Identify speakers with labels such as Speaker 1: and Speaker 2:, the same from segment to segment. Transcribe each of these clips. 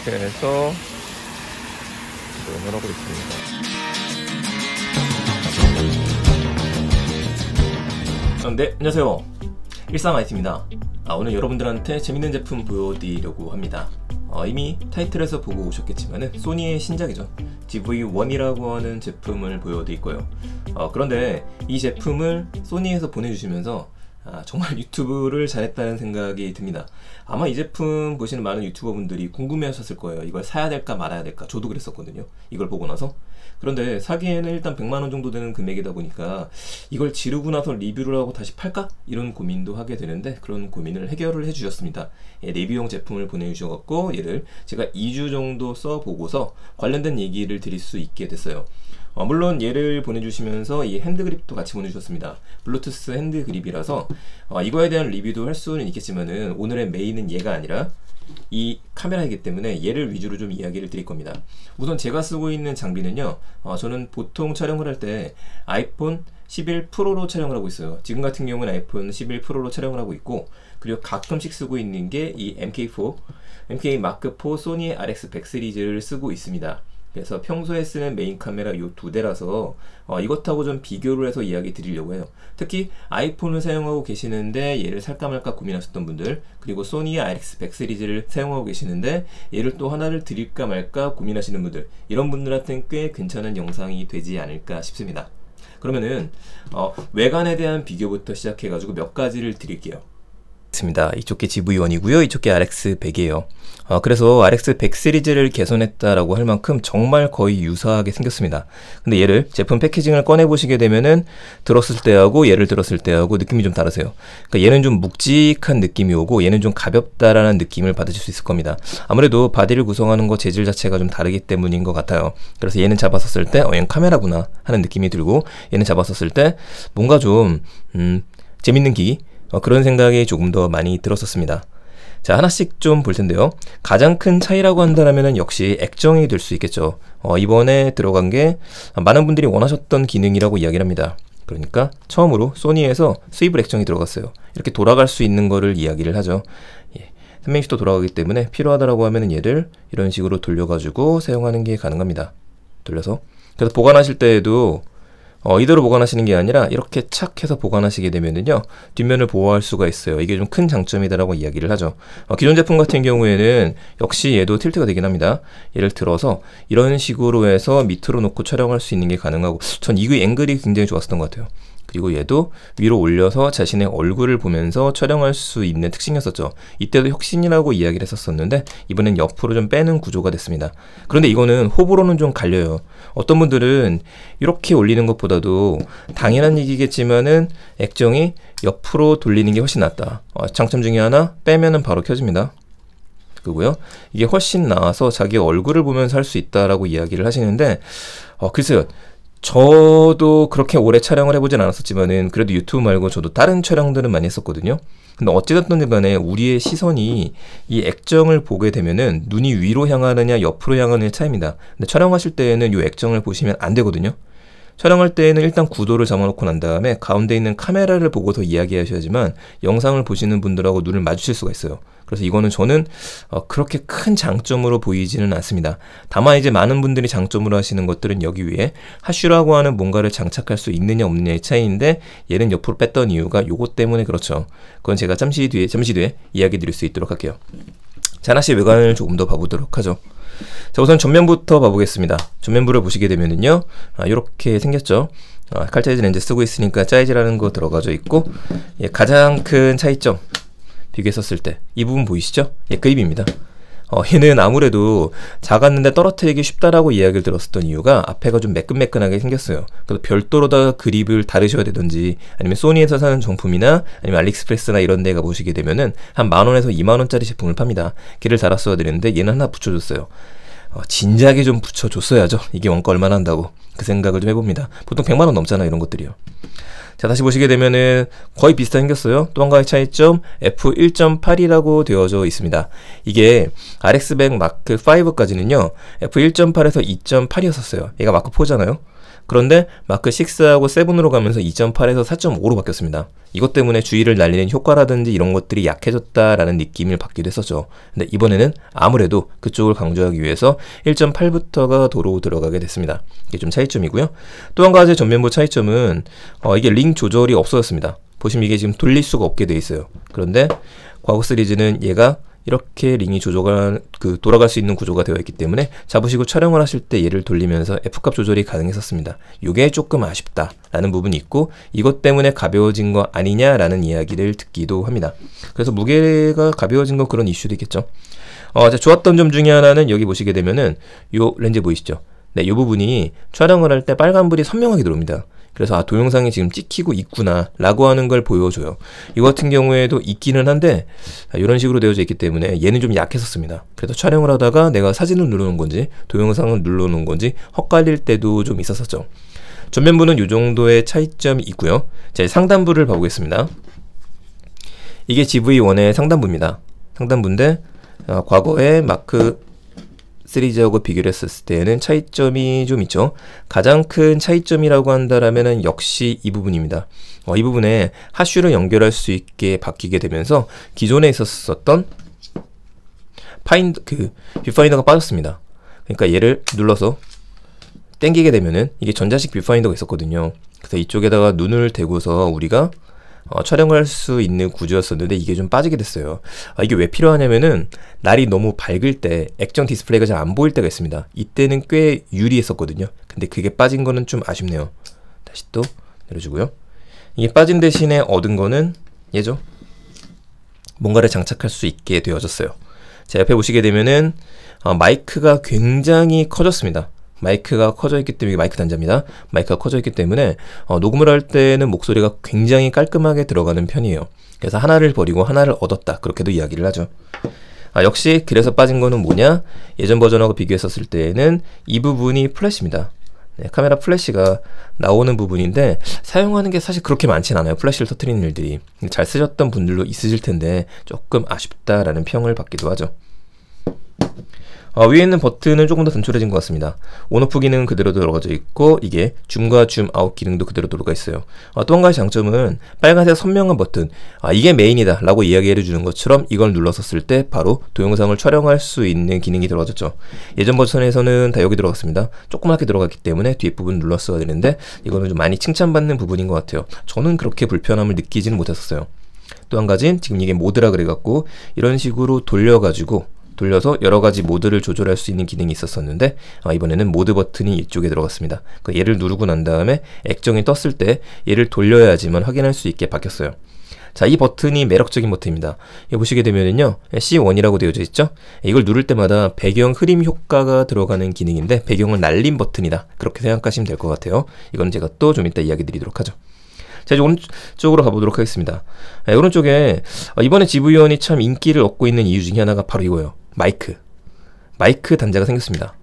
Speaker 1: 이렇게 해서 조정을 하고 있습니다. 네, 안녕하세요. 일상IT입니다. 오늘 여러분들한테 재밌는 제품 보여드리려고 합니다. 이미 타이틀에서 보고 오셨겠지만은 소니의 신작이죠. GV1이라고 하는 제품을 보여드릴 거예요. 그런데 이 제품을 소니에서 보내주시면서 정말 유튜브를 잘했다는 생각이 듭니다. 아마 이 제품 보시는 많은 유튜버 분들이 궁금해 하셨을 거예요. 이걸 사야 될까 말아야 될까. 저도 그랬었거든요, 이걸 보고 나서. 그런데 사기에는 일단 100만원 정도 되는 금액이다 보니까 이걸 지르고 나서 리뷰를 하고 다시 팔까? 이런 고민도 하게 되는데, 그런 고민을 해결을 해주셨습니다. 리뷰용 제품을 보내주셔갖고 얘를 제가 2주 정도 써보고서 관련된 얘기를 드릴 수 있게 됐어요. 물론 얘를 보내주시면서 이 핸드그립도 같이 보내주셨습니다. 블루투스 핸드그립이라서 이거에 대한 리뷰도 할 수는 있겠지만은 오늘의 메인은 얘가 아니라 이 카메라이기 때문에 얘를 위주로 좀 이야기를 드릴 겁니다. 우선 제가 쓰고 있는 장비는요, 저는 보통 촬영을 할 때 아이폰 11 프로로 촬영을 하고 있어요. 지금 같은 경우는 아이폰 11 프로로 촬영을 하고 있고, 그리고 가끔씩 쓰고 있는 게 이 MK4, MK 마크4 소니 RX100 시리즈를 쓰고 있습니다. 그래서 평소에 쓰는 메인 카메라 이 두 대라서 이것하고 좀 비교를 해서 이야기 드리려고 해요. 특히 아이폰을 사용하고 계시는데 얘를 살까 말까 고민하셨던 분들, 그리고 소니 RX100 시리즈를 사용하고 계시는데 얘를 또 하나를 드릴까 말까 고민하시는 분들, 이런 분들한테는 꽤 괜찮은 영상이 되지 않을까 싶습니다. 그러면은 외관에 대한 비교부터 시작해가지고 몇 가지를 드릴게요. 이쪽 게 GV1이고요. 이쪽 게 RX100이에요. 그래서 RX100 시리즈를 개선했다라고 할 만큼 정말 거의 유사하게 생겼습니다. 근데 얘를 제품 패키징을 꺼내 보시게 되면은 들었을 때하고 얘를 들었을 때하고 느낌이 좀 다르세요. 그러니까 얘는 좀 묵직한 느낌이 오고 얘는 좀 가볍다라는 느낌을 받으실 수 있을 겁니다. 아무래도 바디를 구성하는 거 재질 자체가 좀 다르기 때문인 것 같아요. 그래서 얘는 잡았었을 때 얘는 카메라구나 하는 느낌이 들고, 얘는 잡았었을 때 뭔가 좀 재밌는 기기, 그런 생각이 조금 더 많이 들었었습니다. 자, 하나씩 좀 볼 텐데요. 가장 큰 차이라고 한다면 역시 액정이 될 수 있겠죠. 이번에 들어간 게 많은 분들이 원하셨던 기능이라고 이야기를 합니다. 그러니까 처음으로 소니에서 스위블 액정이 들어갔어요. 이렇게 돌아갈 수 있는 거를 이야기를 하죠. 360도 돌아가기 때문에 필요하다라고 하면 얘를 이런 식으로 돌려가지고 사용하는 게 가능합니다. 돌려서. 그래서 보관하실 때에도 이대로 보관하시는 게 아니라 이렇게 착 해서 보관하시게 되면은요, 뒷면을 보호할 수가 있어요. 이게 좀 큰 장점이다라고 이야기를 하죠. 기존 제품 같은 경우에는 역시 얘도 틸트가 되긴 합니다. 얘를 들어서 이런 식으로 해서 밑으로 놓고 촬영할 수 있는 게 가능하고, 전 이 앵글이 굉장히 좋았었던 것 같아요. 그리고 얘도 위로 올려서 자신의 얼굴을 보면서 촬영할 수 있는 특징이었었죠. 이때도 혁신이라고 이야기를 했었었는데 이번엔 옆으로 좀 빼는 구조가 됐습니다. 그런데 이거는 호불호는 좀 갈려요. 어떤 분들은 이렇게 올리는 것보다도 당연한 얘기겠지만은 액정이 옆으로 돌리는 게 훨씬 낫다. 장점 중에 하나, 빼면은 바로 켜집니다. 그거고요. 이게 훨씬 나아서 자기 얼굴을 보면서 할 수 있다라고 이야기를 하시는데, 글쎄요. 저도 그렇게 오래 촬영을 해보진 않았었지만은 그래도 유튜브 말고 저도 다른 촬영들은 많이 했었거든요. 근데 어찌됐든 간에 우리의 시선이 이 액정을 보게 되면은 눈이 위로 향하느냐 옆으로 향하느냐의 차이입니다. 근데 촬영하실 때에는 이 액정을 보시면 안 되거든요. 촬영할 때에는 일단 구도를 잡아놓고 난 다음에 가운데 있는 카메라를 보고서 이야기하셔야지만 영상을 보시는 분들하고 눈을 마주칠 수가 있어요. 그래서 이거는 저는 그렇게 큰 장점으로 보이지는 않습니다. 다만 이제 많은 분들이 장점으로 하시는 것들은 여기 위에 하슈라고 하는 뭔가를 장착할 수 있느냐 없느냐의 차이인데, 얘는 옆으로 뺐던 이유가 요것 때문에 그렇죠. 그건 제가 잠시 뒤에 이야기 드릴 수 있도록 할게요. 자, 하나씩 외관을 조금 더 봐보도록 하죠. 자, 우선 전면부터 봐보겠습니다. 전면부를 보시게 되면은요, 이렇게 생겼죠. 칼사이즈 렌즈 쓰고 있으니까 사이즈라는 거 들어가져 있고, 가장 큰 차이점 비교했었을 때 이 부분 보이시죠? 그립입니다. 얘는 아무래도 작았는데 떨어뜨리기 쉽다라고 이야기를 들었었던 이유가 앞에가 좀 매끈매끈하게 생겼어요. 그래서 별도로다가 그립을 다르셔야 되든지, 아니면 소니에서 사는 정품이나 아니면 알리익스프레스나 이런 데 가보시게 되면은 한 10,000원에서 20,000원짜리 제품을 팝니다. 걔를 달았어야 되는데 얘는 하나 붙여줬어요. 진작에 좀 붙여줬어야죠. 이게 원가 얼마나 한다고. 그 생각을 좀 해봅니다. 보통 100만원 넘잖아 이런 것들이요. 자, 다시 보시게 되면은 거의 비슷하게 생겼어요. 또 한 가지 차이점, f1.8이라고 되어져 있습니다. 이게 RX100 마크 5까지는요 F1.8에서 2.8이었었어요. 얘가 마크 4잖아요. 그런데 마크 6하고 7으로 가면서 2.8에서 4.5로 바뀌었습니다. 이것 때문에 주의를 날리는 효과라든지 이런 것들이 약해졌다라는 느낌을 받기도 했었죠. 근데 이번에는 아무래도 그쪽을 강조하기 위해서 1.8부터가 도로 들어가게 됐습니다. 이게 좀 차이점이고요. 또 한 가지 전면부 차이점은 이게 링 조절이 없어졌습니다. 보시면 이게 지금 돌릴 수가 없게 돼 있어요. 그런데 과거 시리즈는 얘가 이렇게 링이 돌아갈 수 있는 구조가 되어 있기 때문에 잡으시고 촬영을 하실 때 얘를 돌리면서 F값 조절이 가능했었습니다. 이게 조금 아쉽다라는 부분이 있고 이것 때문에 가벼워진 거 아니냐라는 이야기를 듣기도 합니다. 그래서 무게가 가벼워진 거 그런 이슈도 있겠죠. 좋았던 점 중에 하나는 여기 보시게 되면은 요 렌즈 보이시죠? 네, 요 부분이 촬영을 할 때 빨간불이 선명하게 들어옵니다. 그래서 동영상이 지금 찍히고 있구나 라고 하는 걸 보여줘요. 이거 같은 경우에도 있기는 한데 이런 식으로 되어져 있기 때문에 얘는 좀 약했었습니다. 그래서 촬영을 하다가 내가 사진을 누르는 건지 동영상을 누르는 건지 헛갈릴 때도 좀 있었었죠. 전면부는 이 정도의 차이점이 있고요. 자, 상단부를 봐보겠습니다. 이게 GV1의 상단부입니다. 상단부인데 과거에 마크 시리즈하고 비교를 했을 때는 차이점이 좀 있죠. 가장 큰 차이점이라고 한다라면은 역시 이 부분입니다. 이 부분에 하슈를 연결할 수 있게 바뀌게 되면서 기존에 있었던 뷰파인더가 빠졌습니다. 그러니까 얘를 눌러서 당기게 되면은 이게 전자식 뷰파인더가 있었거든요. 그래서 이쪽에다가 눈을 대고서 우리가 촬영을 할 수 있는 구조였었는데 이게 좀 빠지게 됐어요. 이게 왜 필요하냐면은 날이 너무 밝을 때 액정 디스플레이가 잘 안 보일 때가 있습니다. 이때는 꽤 유리했었거든요. 근데 그게 빠진 거는 좀 아쉽네요. 다시 또 내려주고요. 이게 빠진 대신에 얻은 거는 얘죠. 뭔가를 장착할 수 있게 되어졌어요. 자, 옆에 보시게 되면은 마이크가 굉장히 커졌습니다. 마이크가 커져 있기 때문에, 마이크 단자입니다. 마이크가 커져 있기 때문에 녹음을 할 때는 목소리가 굉장히 깔끔하게 들어가는 편이에요. 그래서 하나를 버리고 하나를 얻었다, 그렇게도 이야기를 하죠. 역시 그래서 빠진 거는 뭐냐, 예전 버전하고 비교했었을 때는 이 부분이 플래시입니다. 네, 카메라 플래시가 나오는 부분인데 사용하는 게 사실 그렇게 많진 않아요. 플래시를 터뜨리는 일들이. 잘 쓰셨던 분들도 있으실 텐데 조금 아쉽다라는 평을 받기도 하죠. 위에 있는 버튼은 조금 더 단촐해진 것 같습니다. 온오프 기능은 그대로 들어가져 있고 이게 줌과 줌아웃 기능도 그대로 들어가 있어요. 또 한 가지 장점은 빨간색 선명한 버튼, 이게 메인이다 라고 이야기해 주는 것처럼 이걸 눌렀었을 때 바로 동영상을 촬영할 수 있는 기능이 들어가졌죠. 예전 버전에서는 다 여기 들어갔습니다. 조그맣게 들어갔기 때문에 뒷부분 눌렀어야 되는데 이거는 좀 많이 칭찬받는 부분인 것 같아요. 저는 그렇게 불편함을 느끼지는 못했었어요. 또 한 가지는 지금 이게 모드라 그래갖고 이런 식으로 돌려서 여러가지 모드를 조절할 수 있는 기능이 있었었는데 이번에는 모드 버튼이 이쪽에 들어갔습니다. 얘를 누르고 난 다음에 액정이 떴을 때 얘를 돌려야지만 확인할 수 있게 바뀌었어요. 자, 이 버튼이 매력적인 버튼입니다. 여기 보시게 되면은요, C1이라고 되어져 있죠? 이걸 누를 때마다 배경 흐림 효과가 들어가는 기능인데 배경을 날린 버튼이다, 그렇게 생각하시면 될 것 같아요. 이건 제가 또 좀 이따 이야기 드리도록 하죠. 자, 이제 오른쪽으로 가보도록 하겠습니다. 오른쪽에 이번에 GV1이 참 인기를 얻고 있는 이유 중에 하나가 바로 이거예요. 마이크 단자가 생겼습니다.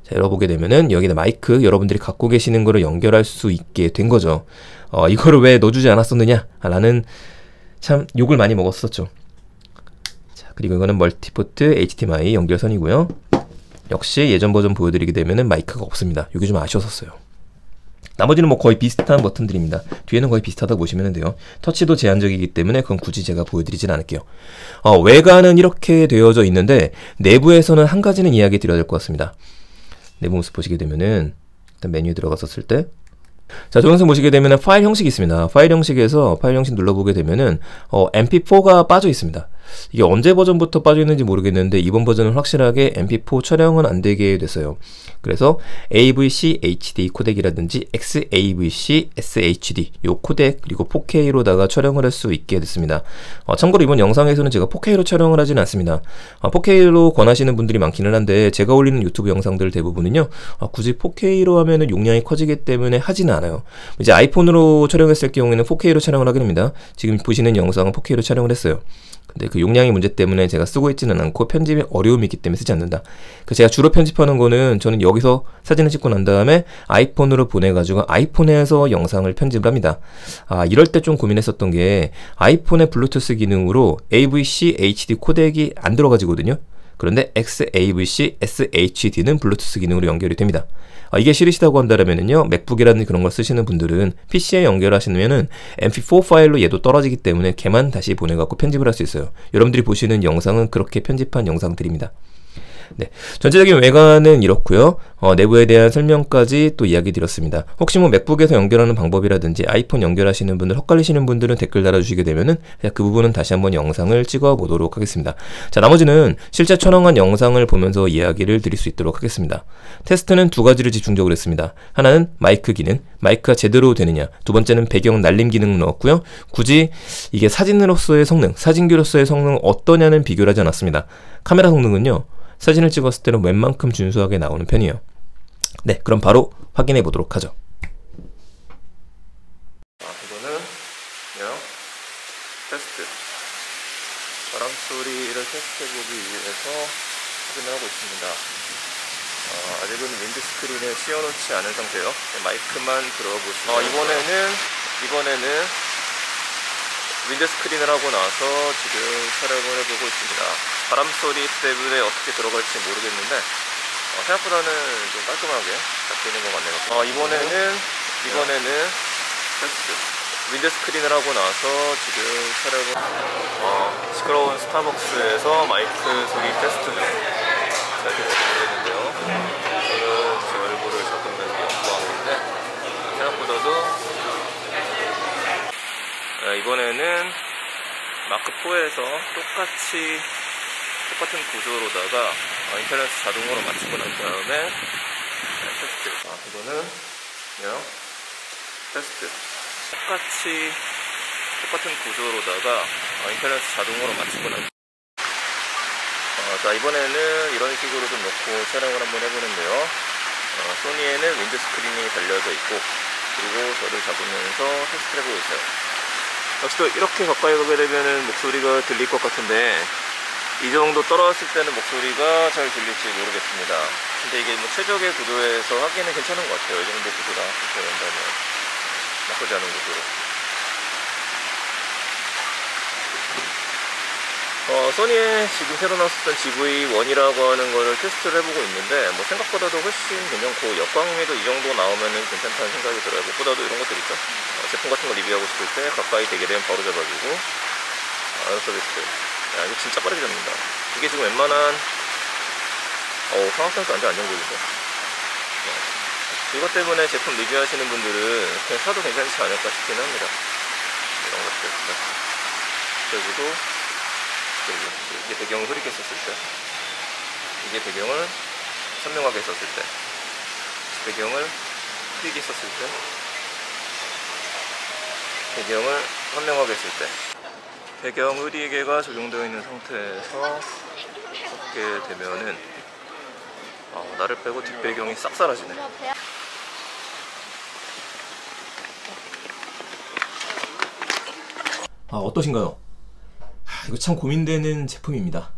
Speaker 1: 자, 열어보게 되면은 여기다 마이크, 여러분들이 갖고 계시는 거를 연결할 수 있게 된 거죠. 이거를 왜 넣어주지 않았었느냐 라는 참 욕을 많이 먹었었죠. 자, 그리고 이거는 멀티포트 HDMI 연결선이고요. 역시 예전 버전 보여드리게 되면은 마이크가 없습니다. 이게 좀 아쉬웠었어요. 나머지는 뭐 거의 비슷한 버튼들입니다. 뒤에는 거의 비슷하다고 보시면 돼요. 터치도 제한적이기 때문에 그건 굳이 제가 보여드리진 않을게요. 외관은 이렇게 되어져 있는데 내부에서는 한 가지는 이야기 드려야 될 것 같습니다. 내부 모습 보시게 되면은 일단 메뉴에 들어갔었을 때, 자, 동영상 보시게 되면은 파일 형식이 있습니다. 파일 형식에서 파일 형식 눌러보게 되면은 MP4가 빠져 있습니다. 이게 언제 버전부터 빠져 있는지 모르겠는데 이번 버전은 확실하게 MP4 촬영은 안 되게 됐어요. 그래서 AVC HD 코덱이라든지 XAVC SHD 요 코덱 그리고 4K로다가 촬영을 할 수 있게 됐습니다. 참고로 이번 영상에서는 제가 4K로 촬영을 하지는 않습니다. 4K로 권하시는 분들이 많기는 한데 제가 올리는 유튜브 영상들 대부분은요, 굳이 4K로 하면은 용량이 커지기 때문에 하지는 않아요. 이제 아이폰으로 촬영했을 경우에는 4K로 촬영을 하게 됩니다. 지금 보시는 영상은 4K로 촬영을 했어요. 근데 그 용량의 문제 때문에 제가 쓰고 있지는 않고 편집에 어려움이 있기 때문에 쓰지 않는다. 그 제가 주로 편집하는 거는 저는 여기서 사진을 찍고 난 다음에 아이폰으로 보내가지고 아이폰에서 영상을 편집을 합니다. 이럴 때 좀 고민했었던 게 아이폰의 블루투스 기능으로 AVC HD 코덱이 안 들어가지거든요. 그런데 XAVC SHD는 블루투스 기능으로 연결이 됩니다. 이게 싫으시다고 한다면요, 맥북이라는 그런 걸 쓰시는 분들은 PC에 연결하시면은 MP4 파일로 얘도 떨어지기 때문에 걔만 다시 보내갖고 편집을 할 수 있어요. 여러분들이 보시는 영상은 그렇게 편집한 영상들입니다. 네, 전체적인 외관은 이렇고요. 내부에 대한 설명까지 또 이야기 드렸습니다. 혹시 뭐 맥북에서 연결하는 방법이라든지 아이폰 연결하시는 분들 헷갈리시는 분들은 댓글 달아주시게 되면은 그 부분은 다시 한번 영상을 찍어 보도록 하겠습니다. 자, 나머지는 실제 촬영한 영상을 보면서 이야기를 드릴 수 있도록 하겠습니다. 테스트는 두 가지를 집중적으로 했습니다. 하나는 마이크 기능, 마이크가 제대로 되느냐, 두 번째는 배경 날림 기능을 넣었고요. 굳이 이게 사진으로서의 성능, 사진기로서의 성능 어떠냐는 비교를 하지 않았습니다. 카메라 성능은요, 사진을 찍었을 때는 웬만큼 준수하게 나오는 편이에요. 네, 그럼 바로 확인해 보도록 하죠. 이거는 테스트, 바람 소리를 테스트해보기 위해서 확인을 하고 있습니다. 아직은 윈드 스크린을 씌워놓지 않은 상태예요. 마이크만 들어보시면 이번에는 윈드 스크린을 하고 나서 지금 촬영을 해보고 있습니다. 바람 소리 때문에 어떻게 들어갈지 모르겠는데 생각보다는 좀 깔끔하게 잡히는 것 같네요. 이번에는 테스트, 윈드 스크린을 하고 나서 지금 촬영을 시끄러운 스타벅스에서 마이크 소리 테스트 중 잘 될지 모르겠는데요. 저는 제 얼굴을 적으면서 연구하고 있는데 생각보다도 이번에는 마크4에서 똑같은 구조로다가 인터넷 자동으로 맞추고 난 다음에 테스트. 이거는 테스트. 똑같은 구조로다가 인터넷 자동으로 맞추고 난 다음에 자, 이번에는 이런 식으로 좀 놓고 촬영을 한번 해보는데요. 소니에는 윈드 스크린이 달려져 있고, 그리고 저를 잡으면서 테스트를 해보고 있어요. 역시 또 이렇게 가까이 가게 되면은 목소리가 들릴 것 같은데, 이 정도 떨어졌을 때는 목소리가 잘 들릴지 모르겠습니다. 근데 이게 뭐 최적의 구도에서 하기에는 괜찮은 것 같아요. 이 정도 구도가 된다면 나쁘지 않은 구도로. 소니에 지금 새로 나왔었던 GV1이라고 하는 거를 테스트를 해보고 있는데 생각보다도 훨씬 괜찮고, 역광미도 이 정도 나오면은 괜찮다는 생각이 들어요. 무엇보다도 이런 것들 있죠. 제품 같은 거 리뷰하고 싶을 때 가까이 되게 되면 바로 잡아주고, 이런 서비스. 이거 진짜 빠르게 잡는다. 이게 지금 웬만한 상황선수 완전 안정적이죠. 이것 때문에 제품 리뷰하시는 분들은 그냥 사도 괜찮지 않을까 싶긴 합니다. 이런 것들 그리고 이게 배경을 흐리게 썼을 때, 이게 배경을 선명하게 썼을 때, 배경을 흐리게 썼을 때, 배경을 선명하게 했을 때, 배경 흐리게가 적용되어 있는 상태에서 섞게 되면은 나를 빼고 뒷배경이 싹 사라지네. 어떠신가요? 이거 참 고민되는 제품입니다.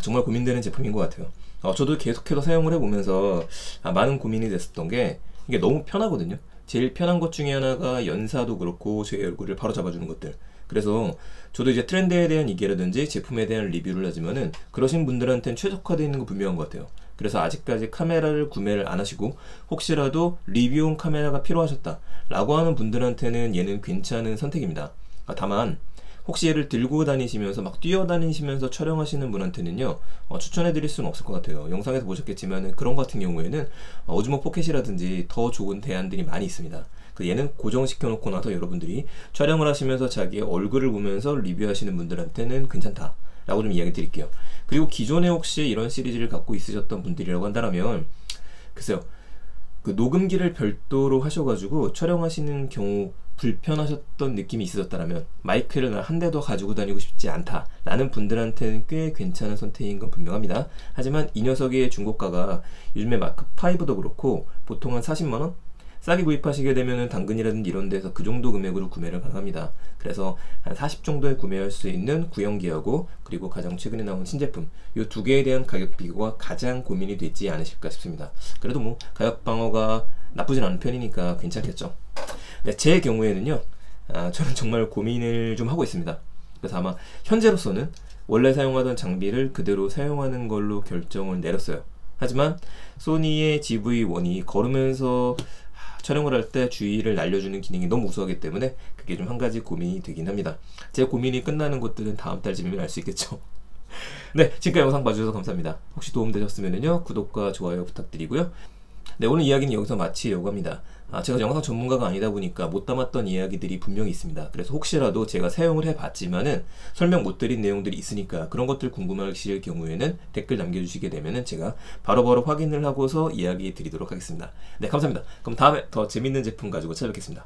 Speaker 1: 정말 고민되는 제품인 것 같아요. 저도 계속해서 사용을 해보면서 많은 고민이 됐었던 게, 이게 너무 편하거든요. 제일 편한 것 중에 하나가 연사도 그렇고 제 얼굴을 바로 잡아주는 것들. 그래서 저도 이제 트렌드에 대한 얘기라든지 제품에 대한 리뷰를 하지만은 그러신 분들한테는 최적화되어 있는 거 분명한 것 같아요. 그래서 아직까지 카메라를 구매를 안 하시고 혹시라도 리뷰용 카메라가 필요하셨다 라고 하는 분들한테는 얘는 괜찮은 선택입니다. 다만 혹시 얘를 들고 다니시면서 막 뛰어다니시면서 촬영하시는 분한테는요 추천해 드릴 수는 없을 것 같아요. 영상에서 보셨겠지만 그런 것 같은 경우에는 오즈모 포켓이라든지 더 좋은 대안들이 많이 있습니다. 얘는 고정시켜 놓고 나서 여러분들이 촬영을 하시면서 자기의 얼굴을 보면서 리뷰하시는 분들한테는 괜찮다 라고 좀 이야기 드릴게요. 그리고 기존에 혹시 이런 시리즈를 갖고 있으셨던 분들이라고 한다면 글쎄요, 그 녹음기를 별도로 하셔가지고 촬영하시는 경우 불편하셨던 느낌이 있으셨다면 마이크를 한 대 더 가지고 다니고 싶지 않다 라는 분들한테는 꽤 괜찮은 선택인 건 분명합니다. 하지만 이 녀석의 중고가가 요즘에 마크5도 그렇고 보통 한 40만원? 싸게 구입하시게 되면은 당근이라든지 이런 데서 그 정도 금액으로 구매를 가능합니다. 그래서 한 40 정도에 구매할 수 있는 구형기하고 그리고 가장 최근에 나온 신제품 이 두 개에 대한 가격 비교가 가장 고민이 되지 않으실까 싶습니다. 그래도 뭐 가격 방어가 나쁘진 않은 편이니까 괜찮겠죠. 네, 제 경우에는요 저는 정말 고민을 좀 하고 있습니다. 그래서 아마 현재로서는 원래 사용하던 장비를 그대로 사용하는 걸로 결정을 내렸어요. 하지만 소니의 GV1이 걸으면서 촬영을 할 때 주의를 날려주는 기능이 너무 우수하기 때문에 그게 좀 한 가지 고민이 되긴 합니다. 제 고민이 끝나는 것들은 다음 달쯤이면 알 수 있겠죠. 네, 지금까지 영상 봐주셔서 감사합니다. 혹시 도움되셨으면요 구독과 좋아요 부탁드리고요. 네, 오늘 이야기는 여기서 마치려고 합니다. 제가 영상 전문가가 아니다 보니까 못 담았던 이야기들이 분명히 있습니다. 그래서 혹시라도 제가 사용을 해봤지만은 설명 못 드린 내용들이 있으니까 그런 것들 궁금하실 경우에는 댓글 남겨주시게 되면은 제가 바로바로 확인을 하고서 이야기 드리도록 하겠습니다. 네, 감사합니다. 그럼 다음에 더 재밌는 제품 가지고 찾아뵙겠습니다.